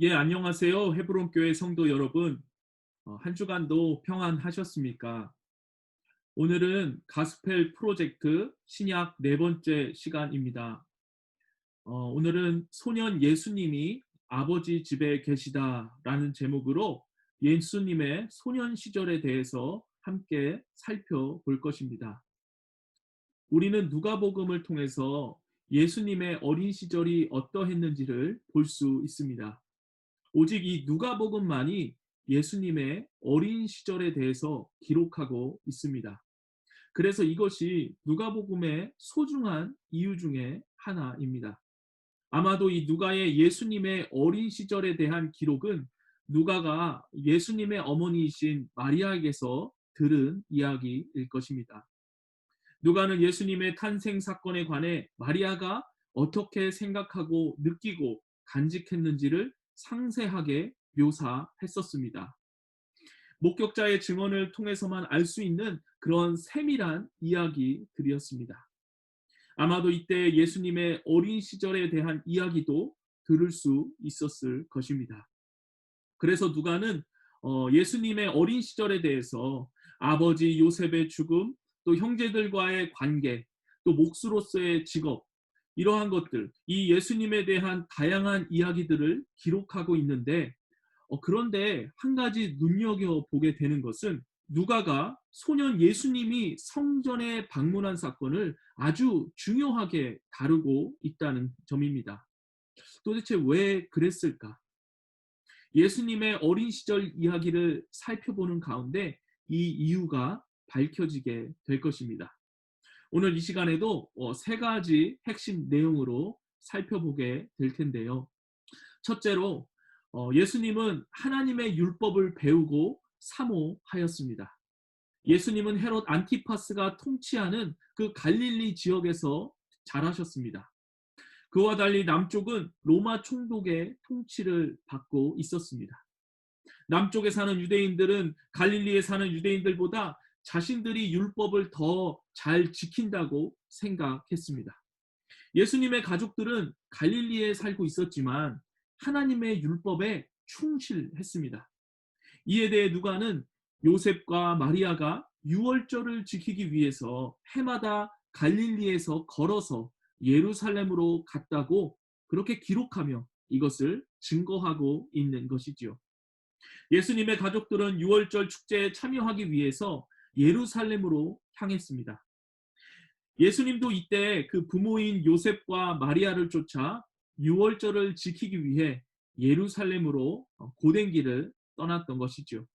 예, 안녕하세요. 헤브론 교회 성도 여러분. 한 주간도 평안하셨습니까? 오늘은 가스펠 프로젝트 신약 네 번째 시간입니다. 오늘은 소년 예수님이 아버지 집에 계시다라는 제목으로 예수님의 소년 시절에 대해서 함께 살펴볼 것입니다. 우리는 누가복음을 통해서 예수님의 어린 시절이 어떠했는지를 볼 수 있습니다. 오직 이 누가복음만이 예수님의 어린 시절에 대해서 기록하고 있습니다. 그래서 이것이 누가복음의 소중한 이유 중에 하나입니다. 아마도 이 누가의 예수님의 어린 시절에 대한 기록은 누가가 예수님의 어머니이신 마리아에게서 들은 이야기일 것입니다. 누가는 예수님의 탄생 사건에 관해 마리아가 어떻게 생각하고 느끼고 간직했는지를 상세하게 묘사했었습니다. 목격자의 증언을 통해서만 알 수 있는 그런 세밀한 이야기들이었습니다. 아마도 이때 예수님의 어린 시절에 대한 이야기도 들을 수 있었을 것입니다. 그래서 누가는 예수님의 어린 시절에 대해서 아버지 요셉의 죽음, 또 형제들과의 관계, 또 목수로서의 직업, 이러한 것들, 이 예수님에 대한 다양한 이야기들을 기록하고 있는데, 그런데 한 가지 눈여겨보게 되는 것은 누가가 소년 예수님이 성전에 방문한 사건을 아주 중요하게 다루고 있다는 점입니다. 도대체 왜 그랬을까? 예수님의 어린 시절 이야기를 살펴보는 가운데 이 이유가 밝혀지게 될 것입니다. 오늘 이 시간에도 세 가지 핵심 내용으로 살펴보게 될 텐데요. 첫째로 예수님은 하나님의 율법을 배우고 사모하였습니다. 예수님은 헤롯 안티파스가 통치하는 그 갈릴리 지역에서 자라셨습니다. 그와 달리 남쪽은 로마 총독의 통치를 받고 있었습니다. 남쪽에 사는 유대인들은 갈릴리에 사는 유대인들보다 자신들이 율법을 더 잘 지킨다고 생각했습니다. 예수님의 가족들은 갈릴리에 살고 있었지만 하나님의 율법에 충실했습니다. 이에 대해 누가는 요셉과 마리아가 유월절을 지키기 위해서 해마다 갈릴리에서 걸어서 예루살렘으로 갔다고 그렇게 기록하며 이것을 증거하고 있는 것이지요. 예수님의 가족들은 유월절 축제에 참여하기 위해서 예루살렘으로 향했습니다. 예수님도 이때 그 부모인 요셉과 마리아를 쫓아 유월절을 지키기 위해 예루살렘으로 고된 길을 떠났던 것이죠.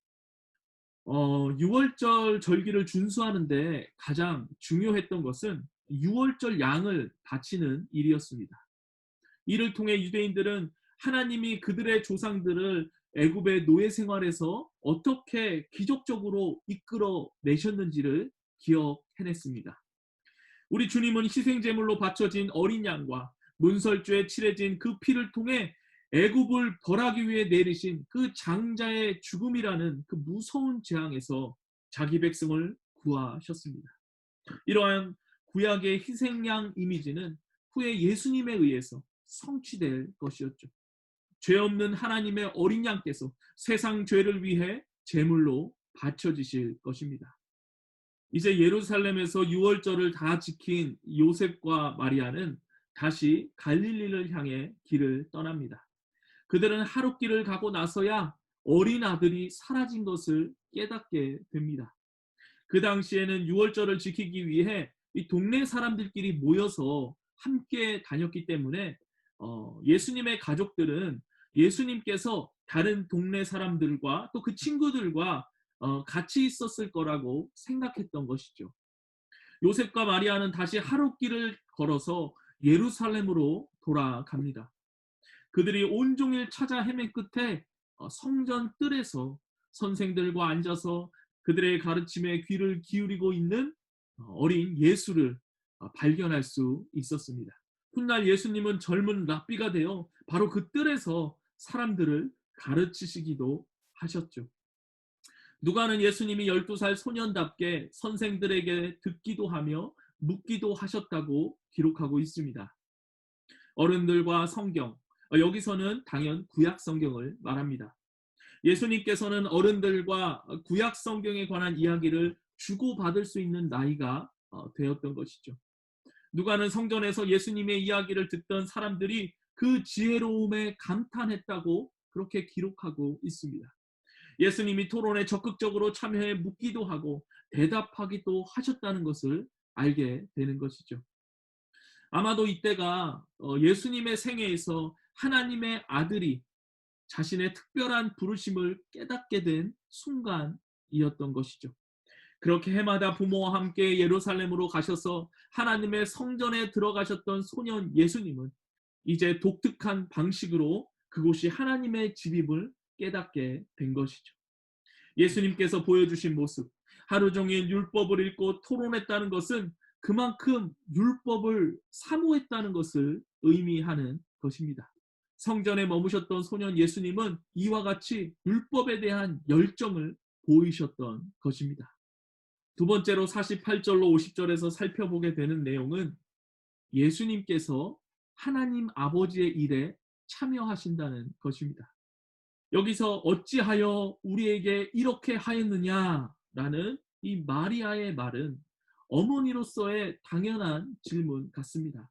유월절 절기를 준수하는데 가장 중요했던 것은 유월절 양을 바치는 일이었습니다. 이를 통해 유대인들은 하나님이 그들의 조상들을 애굽의 노예 생활에서 어떻게 기적적으로 이끌어 내셨는지를 기억해냈습니다. 우리 주님은 희생제물로 바쳐진 어린 양과 문설주에 칠해진 그 피를 통해 애굽을 벌하기 위해 내리신 그 장자의 죽음이라는 그 무서운 재앙에서 자기 백성을 구하셨습니다. 이러한 구약의 희생양 이미지는 후에 예수님에 의해서 성취될 것이었죠. 죄 없는 하나님의 어린 양께서 세상 죄를 위해 제물로 바쳐지실 것입니다. 이제 예루살렘에서 유월절을 다 지킨 요셉과 마리아는 다시 갈릴리를 향해 길을 떠납니다. 그들은 하룻길을 가고 나서야 어린 아들이 사라진 것을 깨닫게 됩니다. 그 당시에는 유월절을 지키기 위해 이 동네 사람들끼리 모여서 함께 다녔기 때문에 예수님의 가족들은 예수님께서 다른 동네 사람들과 또 그 친구들과 같이 있었을 거라고 생각했던 것이죠. 요셉과 마리아는 다시 하룻길을 걸어서 예루살렘으로 돌아갑니다. 그들이 온종일 찾아 헤맨 끝에 성전 뜰에서 선생들과 앉아서 그들의 가르침에 귀를 기울이고 있는 어린 예수를 발견할 수 있었습니다. 훗날 예수님은 젊은 랍비가 되어 바로 그 뜰에서 사람들을 가르치시기도 하셨죠. 누가는 예수님이 12살 소년답게 선생들에게 듣기도 하며 묻기도 하셨다고 기록하고 있습니다. 어른들과 성경, 여기서는 당연 구약 성경을 말합니다. 예수님께서는 어른들과 구약 성경에 관한 이야기를 주고받을 수 있는 나이가 되었던 것이죠. 누가는 성전에서 예수님의 이야기를 듣던 사람들이 그 지혜로움에 감탄했다고 그렇게 기록하고 있습니다. 예수님이 토론에 적극적으로 참여해 묻기도 하고 대답하기도 하셨다는 것을 알게 되는 것이죠. 아마도 이때가 예수님의 생애에서 하나님의 아들이 자신의 특별한 부르심을 깨닫게 된 순간이었던 것이죠. 그렇게 해마다 부모와 함께 예루살렘으로 가셔서 하나님의 성전에 들어가셨던 소년 예수님은 이제 독특한 방식으로 그곳이 하나님의 집임을 깨닫게 된 것이죠. 예수님께서 보여주신 모습, 하루 종일 율법을 읽고 토론했다는 것은 그만큼 율법을 사모했다는 것을 의미하는 것입니다. 성전에 머무셨던 소년 예수님은 이와 같이 율법에 대한 열정을 보이셨던 것입니다. 두 번째로 48절로 50절에서 살펴보게 되는 내용은 예수님께서 하나님 아버지의 일에 참여하신다는 것입니다. 여기서 어찌하여 우리에게 이렇게 하였느냐라는 이 마리아의 말은 어머니로서의 당연한 질문 같습니다.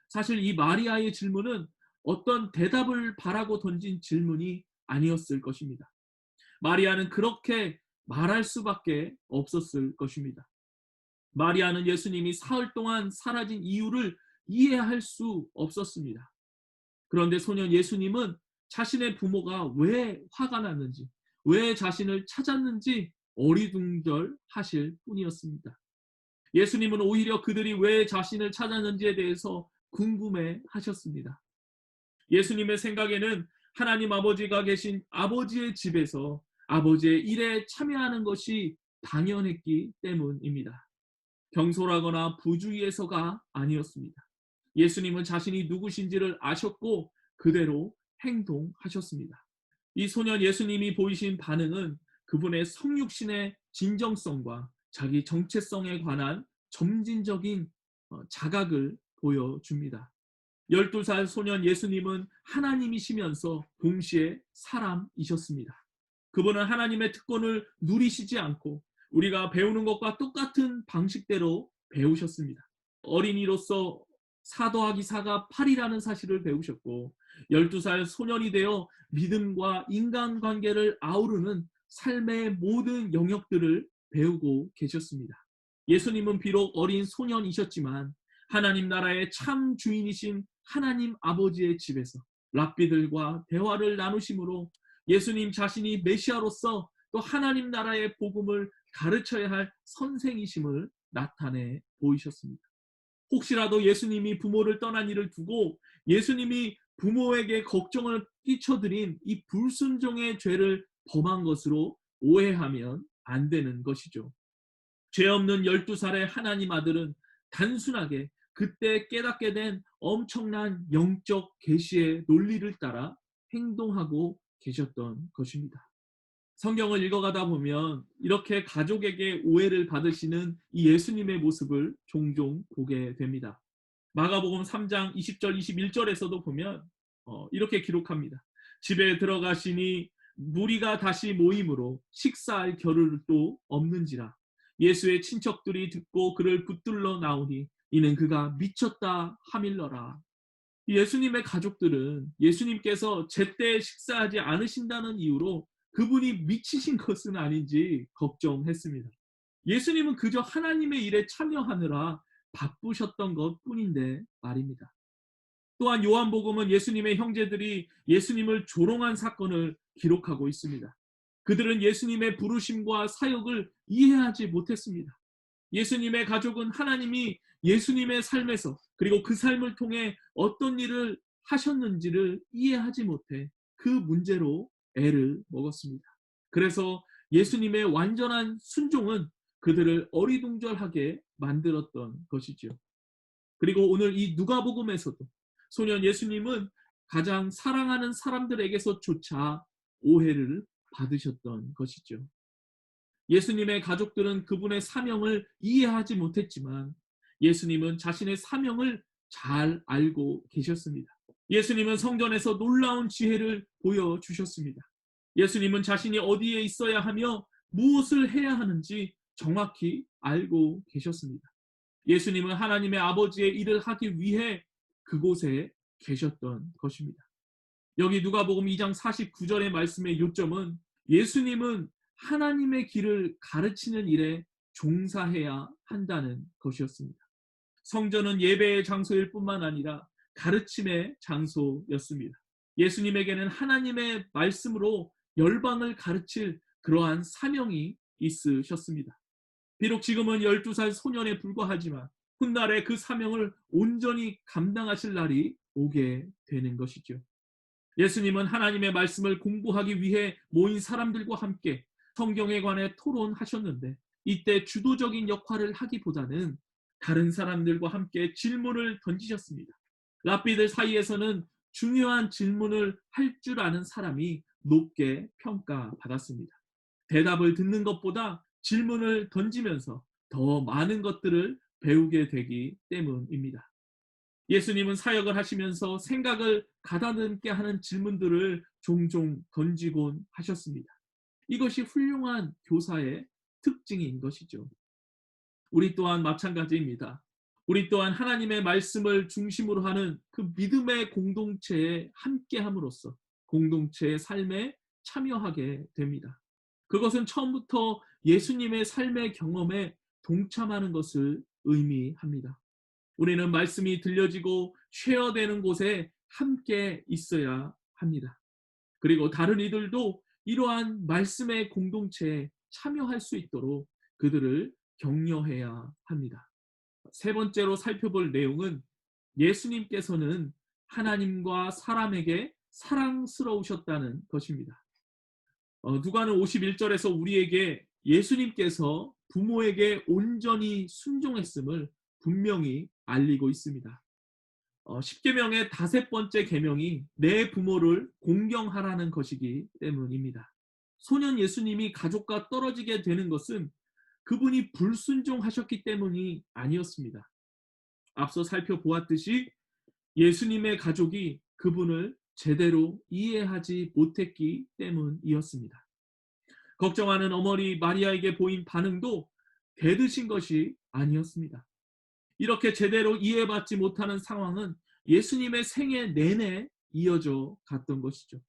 사실 이 마리아의 질문은 어떤 대답을 바라고 던진 질문이 아니었을 것입니다. 마리아는 그렇게 말할 수밖에 없었을 것입니다. 마리아는 예수님이 사흘 동안 사라진 이유를 이해할 수 없었습니다. 그런데 소년 예수님은 자신의 부모가 왜 화가 났는지, 왜 자신을 찾았는지 어리둥절하실 뿐이었습니다. 예수님은 오히려 그들이 왜 자신을 찾았는지에 대해서 궁금해 하셨습니다. 예수님의 생각에는 하나님 아버지가 계신 아버지의 집에서 아버지의 일에 참여하는 것이 당연했기 때문입니다. 경솔하거나 부주의해서가 아니었습니다. 예수님은 자신이 누구신지를 아셨고 그대로 행동하셨습니다. 이 소년 예수님이 보이신 반응은 그분의 성육신의 진정성과 자기 정체성에 관한 점진적인 자각을 보여줍니다. 12살 소년 예수님은 하나님이시면서 동시에 사람이셨습니다. 그분은 하나님의 특권을 누리시지 않고 우리가 배우는 것과 똑같은 방식대로 배우셨습니다. 어린이로서 4 더하기 4가 8이라는 사실을 배우셨고 12살 소년이 되어 믿음과 인간관계를 아우르는 삶의 모든 영역들을 배우고 계셨습니다. 예수님은 비록 어린 소년이셨지만 하나님 나라의 참 주인이신 하나님 아버지의 집에서 랍비들과 대화를 나누심으로 예수님 자신이 메시아로서 또 하나님 나라의 복음을 가르쳐야 할 선생이심을 나타내 보이셨습니다. 혹시라도 예수님이 부모를 떠난 일을 두고 예수님이 부모에게 걱정을 끼쳐드린 이 불순종의 죄를 범한 것으로 오해하면 안 되는 것이죠. 죄 없는 12살의 하나님 아들은 단순하게 그때 깨닫게 된 엄청난 영적 계시의 논리를 따라 행동하고 계셨던 것입니다. 성경을 읽어가다 보면 이렇게 가족에게 오해를 받으시는 이 예수님의 모습을 종종 보게 됩니다. 마가복음 3장 20절 21절에서도 보면 이렇게 기록합니다. 집에 들어가시니 무리가 다시 모임으로 식사할 겨를도 없는지라 예수의 친척들이 듣고 그를 붙들러 나오니 이는 그가 미쳤다 하밀러라. 예수님의 가족들은 예수님께서 제때 식사하지 않으신다는 이유로 그분이 미치신 것은 아닌지 걱정했습니다. 예수님은 그저 하나님의 일에 참여하느라 바쁘셨던 것 뿐인데 말입니다. 또한 요한복음은 예수님의 형제들이 예수님을 조롱한 사건을 기록하고 있습니다. 그들은 예수님의 부르심과 사역을 이해하지 못했습니다. 예수님의 가족은 하나님이 예수님의 삶에서 그리고 그 삶을 통해 어떤 일을 하셨는지를 이해하지 못해 그 문제로 애를 먹었습니다. 그래서 예수님의 완전한 순종은 그들을 어리둥절하게 만들었던 것이지요. 그리고 오늘 이 누가복음에서도 소년 예수님은 가장 사랑하는 사람들에게서조차 오해를 받으셨던 것이죠. 예수님의 가족들은 그분의 사명을 이해하지 못했지만 예수님은 자신의 사명을 잘 알고 계셨습니다. 예수님은 성전에서 놀라운 지혜를 보여주셨습니다. 예수님은 자신이 어디에 있어야 하며 무엇을 해야 하는지 정확히 알고 계셨습니다. 예수님은 하나님의 아버지의 일을 하기 위해 그곳에 계셨던 것입니다. 여기 누가복음 2장 49절의 말씀의 요점은 예수님은 하나님의 길을 가르치는 일에 종사해야 한다는 것이었습니다. 성전은 예배의 장소일 뿐만 아니라 가르침의 장소였습니다. 예수님에게는 하나님의 말씀으로 열방을 가르칠 그러한 사명이 있으셨습니다. 비록 지금은 12살 소년에 불과하지만 훗날에 그 사명을 온전히 감당하실 날이 오게 되는 것이죠. 예수님은 하나님의 말씀을 공부하기 위해 모인 사람들과 함께 성경에 관해 토론하셨는데, 이때 주도적인 역할을 하기보다는 다른 사람들과 함께 질문을 던지셨습니다. 랍비들 사이에서는 중요한 질문을 할 줄 아는 사람이 높게 평가받았습니다. 대답을 듣는 것보다 질문을 던지면서 더 많은 것들을 배우게 되기 때문입니다. 예수님은 사역을 하시면서 생각을 가다듬게 하는 질문들을 종종 던지곤 하셨습니다. 이것이 훌륭한 교사의 특징인 것이죠. 우리 또한 마찬가지입니다. 우리 또한 하나님의 말씀을 중심으로 하는 그 믿음의 공동체에 함께함으로써 공동체의 삶에 참여하게 됩니다. 그것은 처음부터 예수님의 삶의 경험에 동참하는 것을 의미합니다. 우리는 말씀이 들려지고 쉐어되는 곳에 함께 있어야 합니다. 그리고 다른 이들도 이러한 말씀의 공동체에 참여할 수 있도록 그들을 격려해야 합니다. 세 번째로 살펴볼 내용은 예수님께서는 하나님과 사람에게 사랑스러우셨다는 것입니다. 누가는 51절에서 우리에게 예수님께서 부모에게 온전히 순종했음을 분명히 알리고 있습니다. 10계명의 5번째 계명이 내 부모를 공경하라는 것이기 때문입니다. 소년 예수님이 가족과 떨어지게 되는 것은 그분이 불순종하셨기 때문이 아니었습니다. 앞서 살펴보았듯이 예수님의 가족이 그분을 제대로 이해하지 못했기 때문이었습니다. 걱정하는 어머니 마리아에게 보인 반응도 대드신 것이 아니었습니다. 이렇게 제대로 이해받지 못하는 상황은 예수님의 생애 내내 이어져 갔던 것이죠.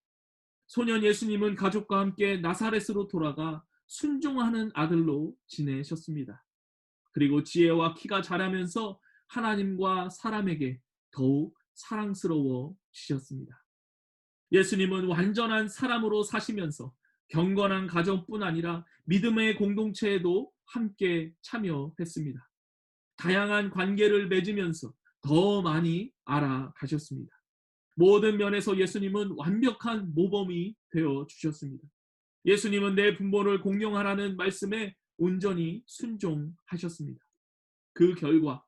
소년 예수님은 가족과 함께 나사렛으로 돌아가 순종하는 아들로 지내셨습니다. 그리고 지혜와 키가 자라면서 하나님과 사람에게 더욱 사랑스러워지셨습니다. 예수님은 완전한 사람으로 사시면서 경건한 가정뿐 아니라 믿음의 공동체에도 함께 참여했습니다. 다양한 관계를 맺으면서 더 많이 알아가셨습니다. 모든 면에서 예수님은 완벽한 모범이 되어 주셨습니다. 예수님은 내 부모를 공경하라는 말씀에 온전히 순종하셨습니다. 그 결과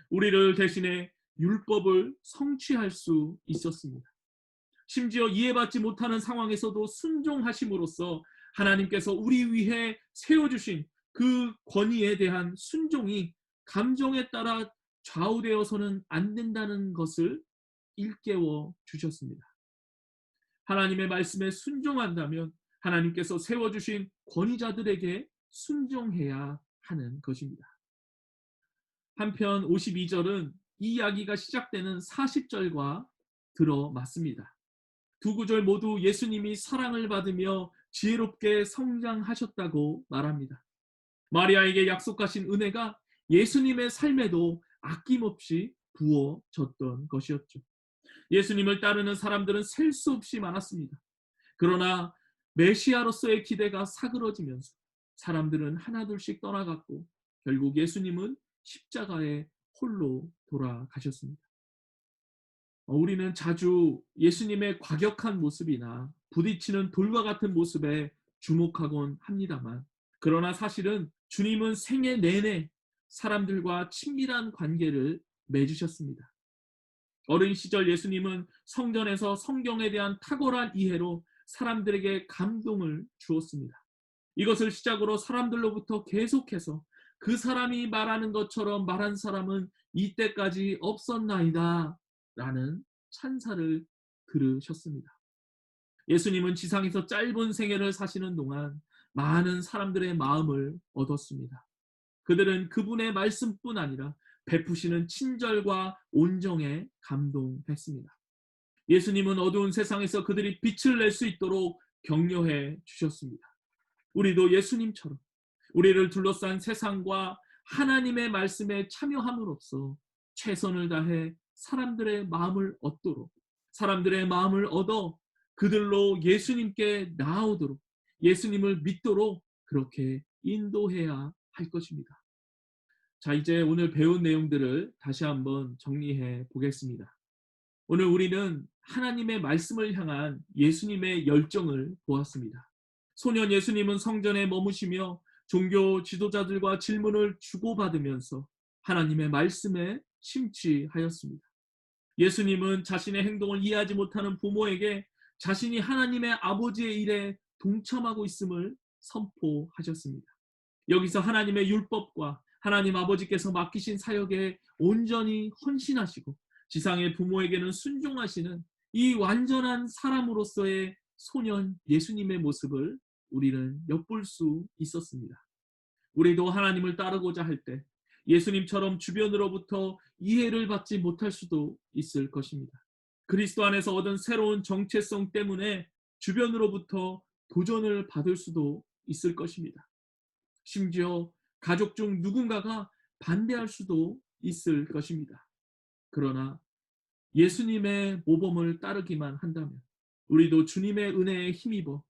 우리를 대신해 율법을 성취할 수 있었습니다. 심지어 이해받지 못하는 상황에서도 순종하심으로써 하나님께서 우리 위해 세워주신 그 권위에 대한 순종이 감정에 따라 좌우되어서는 안 된다는 것을 일깨워 주셨습니다. 하나님의 말씀에 순종한다면 하나님께서 세워주신 권위자들에게 순종해야 하는 것입니다. 한편 52절은 이 이야기가 시작되는 40절과 들어맞습니다. 두 구절 모두 예수님이 사랑을 받으며 지혜롭게 성장하셨다고 말합니다. 마리아에게 약속하신 은혜가 예수님의 삶에도 아낌없이 부어졌던 것이었죠. 예수님을 따르는 사람들은 셀 수 없이 많았습니다. 그러나 메시아로서의 기대가 사그러지면서 사람들은 하나둘씩 떠나갔고 결국 예수님은 십자가에 홀로 돌아가셨습니다. 우리는 자주 예수님의 과격한 모습이나 부딪히는 돌과 같은 모습에 주목하곤 합니다만, 그러나 사실은 주님은 생애 내내 사람들과 친밀한 관계를 맺으셨습니다. 어린 시절 예수님은 성전에서 성경에 대한 탁월한 이해로 사람들에게 감동을 주었습니다. 이것을 시작으로 사람들로부터 계속해서 그 사람이 말하는 것처럼 말한 사람은 이때까지 없었나이다 라는 찬사를 들으셨습니다. 예수님은 지상에서 짧은 생애를 사시는 동안 많은 사람들의 마음을 얻었습니다. 그들은 그분의 말씀뿐 아니라 베푸시는 친절과 온정에 감동했습니다. 예수님은 어두운 세상에서 그들이 빛을 낼 수 있도록 격려해 주셨습니다. 우리도 예수님처럼 우리를 둘러싼 세상과 하나님의 말씀에 참여함으로써 최선을 다해 사람들의 마음을 얻도록, 사람들의 마음을 얻어 그들로 예수님께 나아오도록, 예수님을 믿도록 그렇게 인도해야 할 것입니다. 자, 이제 오늘 배운 내용들을 다시 한번 정리해 보겠습니다. 오늘 우리는 하나님의 말씀을 향한 예수님의 열정을 보았습니다. 소년 예수님은 성전에 머무시며 종교 지도자들과 질문을 주고받으면서 하나님의 말씀에 심취하였습니다. 예수님은 자신의 행동을 이해하지 못하는 부모에게 자신이 하나님의 아버지의 일에 동참하고 있음을 선포하셨습니다. 여기서 하나님의 율법과 하나님 아버지께서 맡기신 사역에 온전히 헌신하시고 지상의 부모에게는 순종하시는 이 완전한 사람으로서의 소년 예수님의 모습을 우리는 엿볼 수 있었습니다. 우리도 하나님을 따르고자 할 때 예수님처럼 주변으로부터 이해를 받지 못할 수도 있을 것입니다. 그리스도 안에서 얻은 새로운 정체성 때문에 주변으로부터 도전을 받을 수도 있을 것입니다. 심지어 가족 중 누군가가 반대할 수도 있을 것입니다. 그러나 예수님의 모범을 따르기만 한다면 우리도 주님의 은혜에 힘입어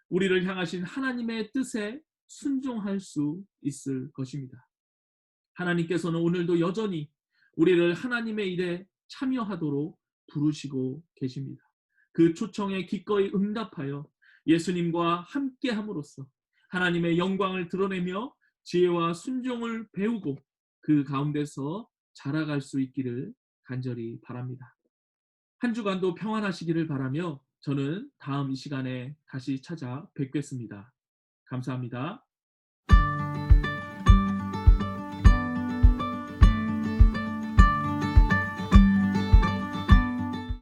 우리를 향하신 하나님의 뜻에 순종할 수 있을 것입니다. 하나님께서는 오늘도 여전히 우리를 하나님의 일에 참여하도록 부르시고 계십니다. 그 초청에 기꺼이 응답하여 예수님과 함께함으로써 하나님의 영광을 드러내며 지혜와 순종을 배우고 그 가운데서 자라갈 수 있기를 간절히 바랍니다. 한 주간도 평안하시기를 바라며 저는 다음 이 시간에 다시 찾아뵙겠습니다. 감사합니다.